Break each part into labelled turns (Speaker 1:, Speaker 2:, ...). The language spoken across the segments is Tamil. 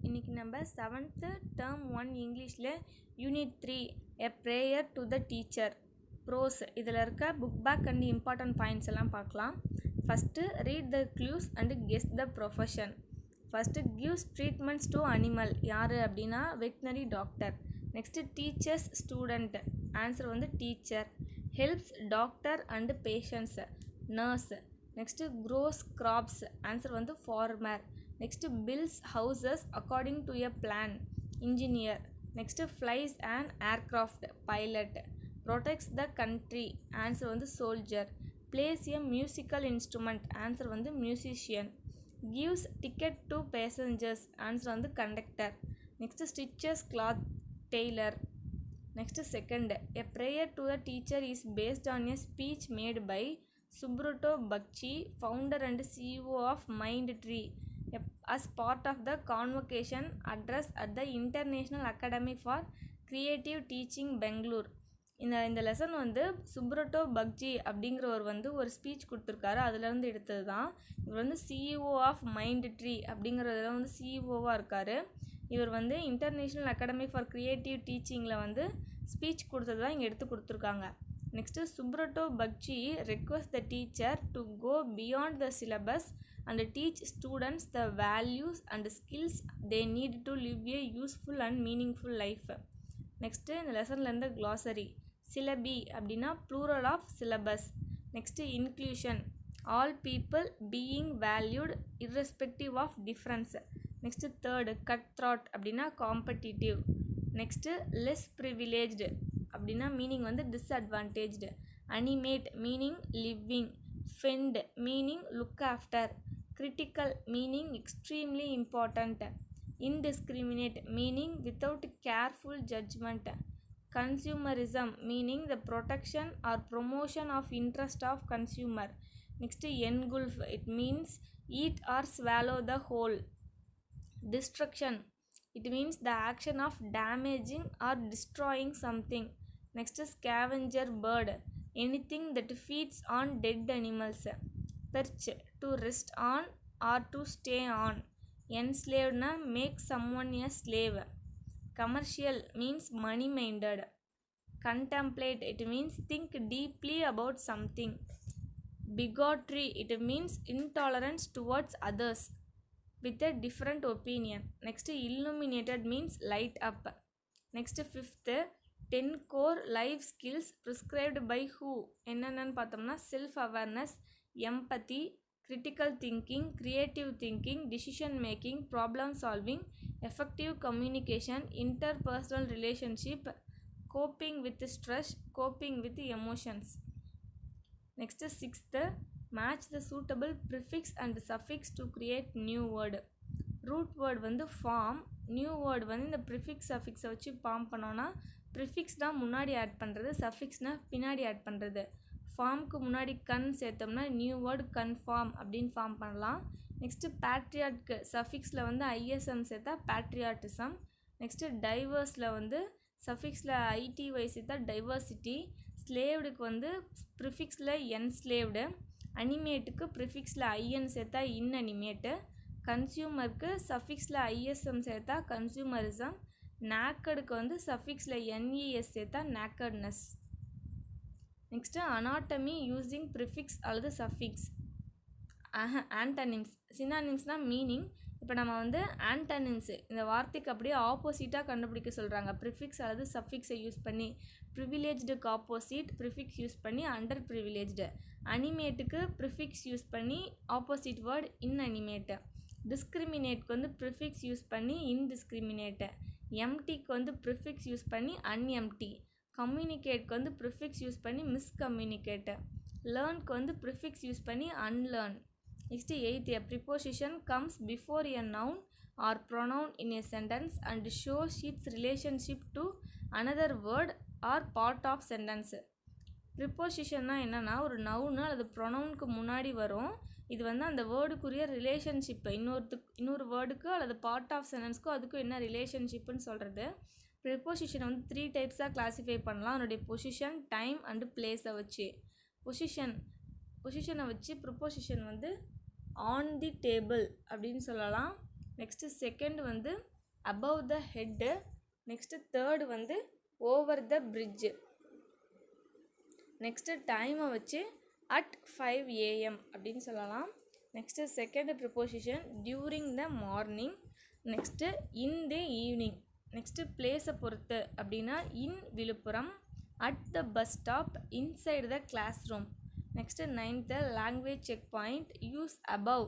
Speaker 1: இன்னைக்கு நம்ம 7th term 1 இங்கிலீஷில் unit 3 a prayer to the teacher Prose இதில் இருக்க book back and important points எல்லாம் பார்க்கலாம். First read the clues and guess the profession. First gives treatments to animal, யார் அப்படின்னா veterinary doctor. Next teachers student, answer வந்து teacher. Helps doctor and patients, nurse. Next grows crops, answer வந்து farmer. Next builds houses according to a plan, engineer. Next flies and aircraft, pilot. Protects the country, answer வந்து soldier. Plays a musical instrument, answer வந்து musician. Gives ticket to passengers, answer வந்து conductor. Next stitches cloth, tailor. Next second, a prayer to the teacher is based on a speech made by Subrata Bakshi, founder and CEO of Mindtree, as part of the convocation address at the International Academy for Creative Teaching, Bangalore. இந்த லெசன் வந்து சுப்ரட்டோ பக்ஜி அப்படிங்கிறவர் வந்து ஒரு ஸ்பீச் கொடுத்துருக்காரு, அதுலேருந்து எடுத்தது தான். இவர் வந்து சிஇஓ ஆஃப் மைண்ட்ட்ரீ அப்படிங்கிறதுல வந்து சிஇஓவாக இருக்கார். இவர் வந்து இன்டர்நேஷ்னல் அகாடமி ஃபார் க்ரியேட்டிவ் டீச்சிங்கில் வந்து ஸ்பீச் கொடுத்தது தான் இங்கே எடுத்து கொடுத்துருக்காங்க. Next, Subrata Bakshi requests the teacher to go beyond the syllabus and teach students the values and skills they need to live a useful and meaningful life. Next, இந்த லெசனில் இருந்த glossary. Syllabi அப்படின்னா plural of syllabus. Next, inclusion, all people being valued irrespective of difference. Next, third, cutthroat அப்படின்னா competitive. Next, less privileged அப்படின்னா மீனிங் வந்து disadvantaged. Animate meaning living. Fend meaning look after. Critical meaning extremely important. Indiscriminate meaning without careful judgement. Consumerism meaning the protection or promotion of interest of consumer. Next engulf, it means eat or swallow the whole. Destruction, it means the action of damaging or destroying something. Next, scavenger bird, anything that feeds on dead animals. Perch, to rest on or to stay on. Enslaved na make someone a slave. Commercial means money minded. Contemplate, it means think deeply about something. Bigotry, it means intolerance towards others with a different opinion. Next, illuminated means light up. Next, fifth, 10 core life skills prescribed by who? என்னென்னு பார்த்தோம்னா self awareness, empathy, critical thinking, creative thinking, decision making, problem solving, effective communication, interpersonal relationship, coping with stress, coping with emotions. Next, sixth, match the suitable prefix and suffix to create new word. root word வந்து form, new word வந்து இந்த prefix suffixை வச்சு ஃபார்ம் பண்ணோன்னா ப்ரிஃபிக்ஸ்னா முன்னாடி ஆட் பண்ணுறது, சஃபிக்ஸ்னா பின்னாடி ஆட் பண்ணுறது. ஃபார்முக்கு முன்னாடி கன் சேர்த்தோம்னா நியூ வேர்டு கன்ஃபார்ம் அப்படின்னு ஃபார்ம் பண்ணலாம். நெக்ஸ்ட்டு பேட்ரியாட்க்கு சஃபிக்ஸில் வந்து ஐஎஸ்எம் சேர்த்தா பேட்ரியாட்டிசம். நெக்ஸ்ட்டு டைவர்ஸில் வந்து சஃபிக்ஸில் ஐடிஒய் சேர்த்தா டைவர்சிட்டி. ஸ்லேவ்டுக்கு வந்து ப்ரிஃபிக்ஸில் என்ஸ்லேவ்டு. அனிமேட்டுக்கு ப்ரிஃபிக்ஸில் ஐஎன் சேர்த்தா இன்அனிமேட்டு. கன்சியூமருக்கு சஃபிக்ஸில் ஐஎஸ்எம் சேர்த்தா கன்சியூமரிசம். நேக்கடுக்கு வந்து சஃபிக்ஸில் என்இஎஸ் சேர்த்தா nakedness. Next anatomy using prefix அல்லது சஃபிக்ஸ். ஆன்டனிம்ஸ், சினானிம்ஸ்னால் மீனிங். இப்போ நம்ம வந்து ஆன்டனிம்ஸு இந்த வார்த்தைக்கு அப்படியே ஆப்போசிட்டாக கண்டுபிடிக்க சொல்கிறாங்க ப்ரிஃபிக்ஸ் அல்லது சஃபிக்ஸை யூஸ் பண்ணி. ப்ரிவிலேஜ்டுக்கு ஆப்போசிட் ப்ரிஃபிக்ஸ் யூஸ் பண்ணி அண்டர் ப்ரிவிலேஜ்டு. அனிமேட்டுக்கு ப்ரிஃபிக்ஸ் யூஸ் பண்ணி ஆப்போசிட் வேர்டு இன்அனிமேட்டு. டிஸ்கிரிமினேட்க்கு வந்து ப்ரிஃபிக்ஸ் யூஸ் பண்ணி இன்டிஸ்கிரிமினேட்டு. எம்டிக்கு வந்து ப்ரிஃபிக்ஸ் யூஸ் பண்ணி அன்எம்டி. கம்யூனிகேட்க்கு வந்து ப்ரிஃபிக்ஸ் யூஸ் பண்ணி மிஸ்கம்யூனிகேட்டு. லேர்னுக்கு வந்து ப்ரிஃபிக்ஸ் யூஸ் பண்ணி unlearn. Next eight, a preposition comes before a noun or pronoun in a sentence and shows its relationship to another word or part of sentence. ப்ரிப்போசிஷன்னா என்னென்னா ஒரு நவுனு அல்லது ப்ரொனவுனுக்கு முன்னாடி வரும். இது வந்து அந்த வேர்டுக்குரிய ரிலேஷன்ஷிப்பு இன்னொரு வேர்டுக்கு அல்லது பார்ட் ஆஃப் சென்டென்ஸ்க்கும் அதுக்கும் என்ன ரிலேஷன்ஷிப்புன்னு சொல்கிறது. ப்ரிப்போசிஷனை வந்து 3 டைப்ஸாக கிளாஸிஃபை பண்ணலாம். அதனுடைய பொசிஷன், டைம் அண்டு பிளேஸை வச்சு. பொசிஷனை வச்சு ப்ரிப்போசிஷன் வந்து ஆன் தி டேபிள் அப்படின்னு சொல்லலாம். நெக்ஸ்ட்டு செகண்ட் வந்து above the head. Next third வந்து over the bridge. Next time வச்சு at 5 AM அப்படின்னு சொல்லலாம். Next second preposition during the morning. Next in the evening. Next place பொறுத்து அப்படின்னா in Villupuram, at the bus stop, inside the classroom. Next ninth language checkpoint. Use above.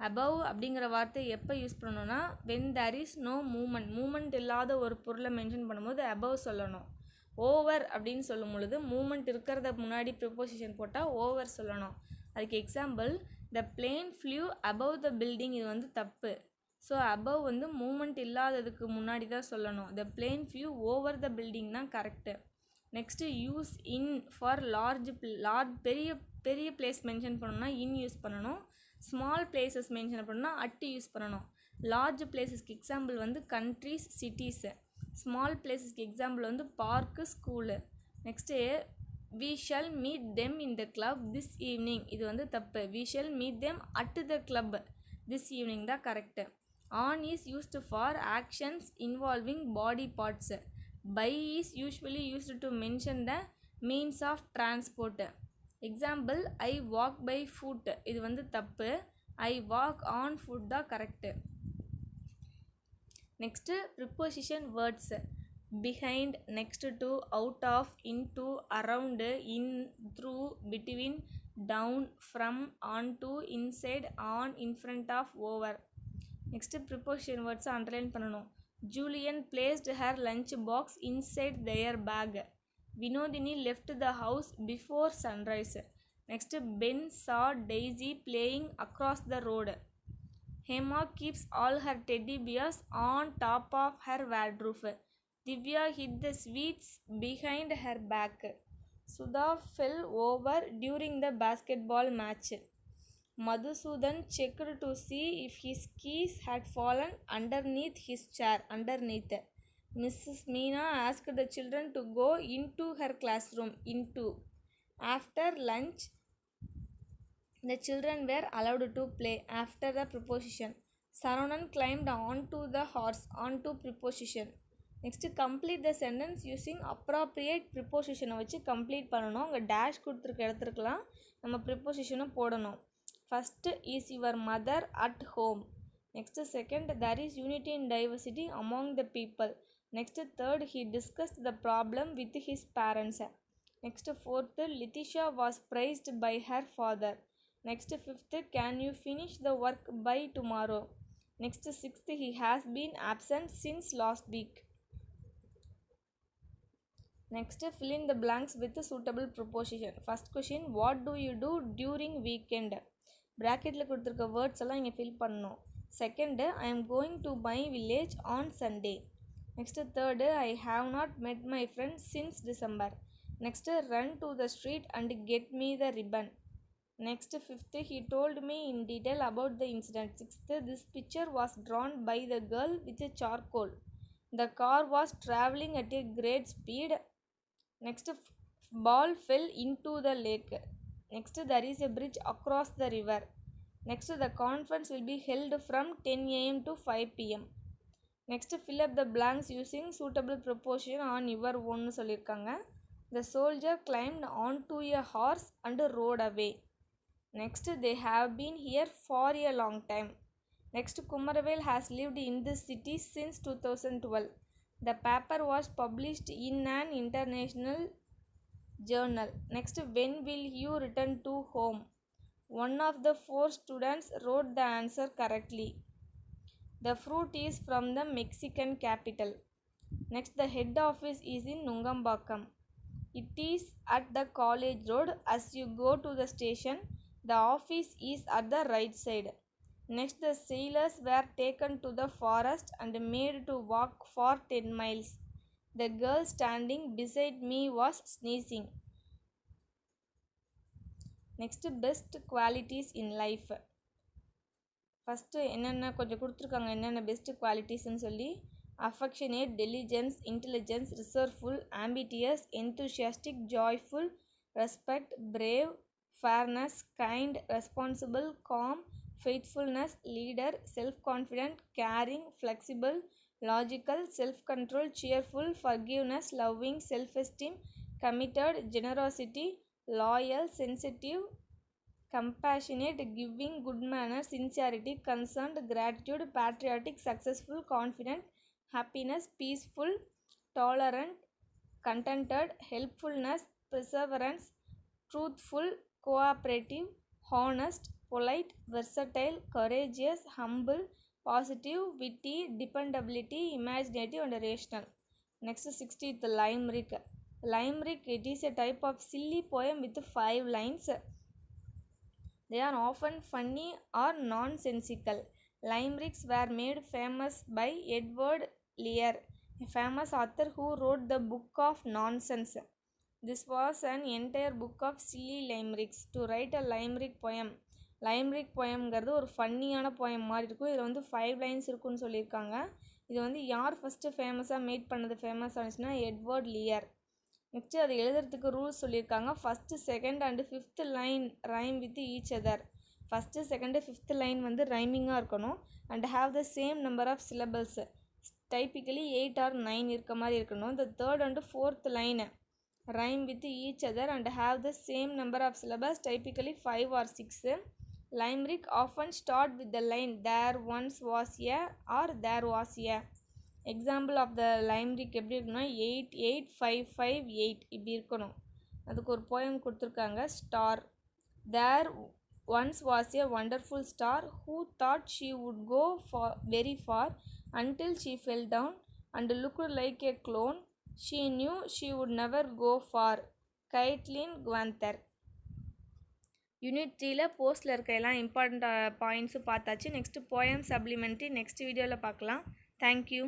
Speaker 1: above அப்படிங்கிற வார்த்தை எப்போ யூஸ் பண்ணணும்னா when there is no movement இல்லாத ஒரு பொருளை மென்ஷன் பண்ணும்போது above சொல்லணும். ஓவர் அப்படின்னு சொல்லும் பொழுது மூமெண்ட் இருக்கிறத முன்னாடி ப்ரிப்போசிஷன் போட்டால் ஓவர் சொல்லணும். அதுக்கு example the plane flew above the building, இது வந்து தப்பு. ஸோ அபவ் வந்து மூமெண்ட் இல்லாததுக்கு முன்னாடி தான் சொல்லணும். The plane flew over the building தான் correct. Next use in for large பெரிய பெரிய பிளேஸ் மென்ஷன் பண்ணணும்னா இன் யூஸ் பண்ணணும். ஸ்மால் பிளேசஸ் மென்ஷன் பண்ணணும்னா அட் யூஸ் பண்ணணும். லார்ஜ் பிளேசஸ்க்கு எக்ஸாம்பிள் வந்து கண்ட்ரீஸ், சிட்டிஸு. ஸ்மால் பிளேசஸ்க்கு எக்ஸாம்பிள் வந்து park, school. Next we shall meet them in the club this evening, இது வந்து தப்பு. we shall meet them at the club this evening தான் correct. on is used for actions involving body parts. by is usually used to mention the means of transport. Example I walk by foot, இது வந்து தப்பு. I walk on foot தான் correct. Next preposition words. behind, next to, out of, into, around, in, through, between, down, from, onto, inside, on, in front of, over. Next preposition words underline பண்ணணும். Julian placed her lunch box inside their bag. Vinodini left the house before sunrise. Next Ben saw Daisy playing across the road. Hema keeps all her teddy bears on top of her wardrobe. Divya hid the sweets behind her back. Sudha fell over during the basketball match. Madhusudan checked to see if his keys had fallen underneath his chair. Mrs. Meena asked the children to go into her classroom. After lunch, the children were allowed to play. After the preposition. Saravanan climbed onto the horse. Onto preposition. Next complete the sentence using appropriate preposition வச்சு complete பண்ணணும். அங்கே டேஷ் கொடுத்துருக்க இடத்துருக்கலாம் நம்ம ப்ரிப்போசிஷனும் போடணும். First is your mother at home. Next second there is unity in diversity among the people. Next third he discussed the problem with his parents. Next fourth Letitia was praised by her father. Next fifth can you finish the work by tomorrow. Next sixth he has been absent since last week. Next fill in the blanks with a suitable preposition. First question, what do you do during weekend? Bracketல கொடுத்திருக்க வேர்ட்ஸ் எல்லாம் இங்கே ஃபில் பண்ணணும். Second I am going to my village on Sunday. Next third I have not met my friends since December. Next run to the street and get me the ribbon. Next fifth he told me in detail about the incident. Sixth this picture was drawn by the girl with a charcoal. The car was traveling at a great speed. Next ball fell into the lake. Next there is a bridge across the river. Next the conference will be held from 10 AM to 5 PM. Next fill up the blanks using suitable preposition on your own சொல்லியிருக்காங்க. The soldier climbed onto a horse and rode away. Next they have been here for a long time. Next Kumaravel has lived in this city since 2012. The paper was published in an international journal. Next when will you return to home? One of the 4 students wrote the answer correctly. The fruit is from the Mexican capital. Next the head office is in Nungambakkam. It is at the college road. As you go to the station, the office is at the right side. Next the sailors were taken to the forest and made to walk for 10 miles. The girl standing beside me was sneezing. Next best qualities in life. First என்னென்ன கொஞ்சம் கொடுத்துருக்காங்க, என்னென்ன பெஸ்ட் குவாலிட்டிஸ்ன்னு சொல்லி. affectionate, diligence, intelligence, resourceful, ambitious, enthusiastic, joyful, respect, brave, fairness, kind, responsible, calm, faithfulness, leader, self-confident, caring, flexible, logical, self-control, cheerful, forgiveness, loving, self-esteem, committed, generosity, loyal, sensitive, compassionate, giving, good manners, sincerity, concerned, gratitude, patriotic, successful, confident, happiness, peaceful, tolerant, contented, helpfulness, perseverance, truthful, cooperative, honest, polite, versatile, courageous, humble, positive, witty, dependability, imaginative, and rational. Next 60th, limerick. Limerick, it is a type of silly poem with 5 lines. They are often funny or nonsensical. Limericks were made famous by Edward Lear, a famous author who wrote the Book of Nonsense. This was an entire book of silly limericks. To write a limerick poem, லைம்ரிக் போயம்ங்கிறது ஒரு ஃபன்னியான போயம் மாதிரி இருக்கும். இதில் வந்து 5 லைன்ஸ் இருக்குன்னு சொல்லியிருக்காங்க. இது வந்து யார் ஃபஸ்ட்டு ஃபேமஸாக மேட் பண்ணது ஃபேமஸ் ஆனிச்சுன்னா எட்வர்ட் லியர். நெக்ஸ்ட்டு அதை எழுதுறதுக்கு ரூல்ஸ் சொல்லியிருக்காங்க. First second and 5th line rhyme with each other. First second 5th line வந்து ரைமிங்காக இருக்கணும். And have the same number of syllables. Typically 8 or 9 இருக்க மாதிரி இருக்கணும். இந்த 3rd and 4th line rhyme with each other and have the same number of syllabus. Typically 5 or 6. limerick often start with the line there once was a or there was a. Example of the limerick எப்படி இருக்குன்னா 88558 இப்படி இருக்கணும். அதுக்கு ஒரு போயம் கொடுத்துருக்காங்க. Star. There once was a wonderful star who thought she would go very far until she fell down and looked like a clone. She knew she would never go far. கைட்லின் குவாந்தர். யூனிட் 3ல போஸ்ட்டில் இருக்க எல்லாம் இம்பார்ட்டண்ட் பாயிண்ட்ஸும் பார்த்தாச்சு. நெக்ஸ்ட்டு போயம் சப்ளிமெண்ட்ரி நெக்ஸ்ட் வீடியோவில் பார்க்கலாம். தேங்க்யூ.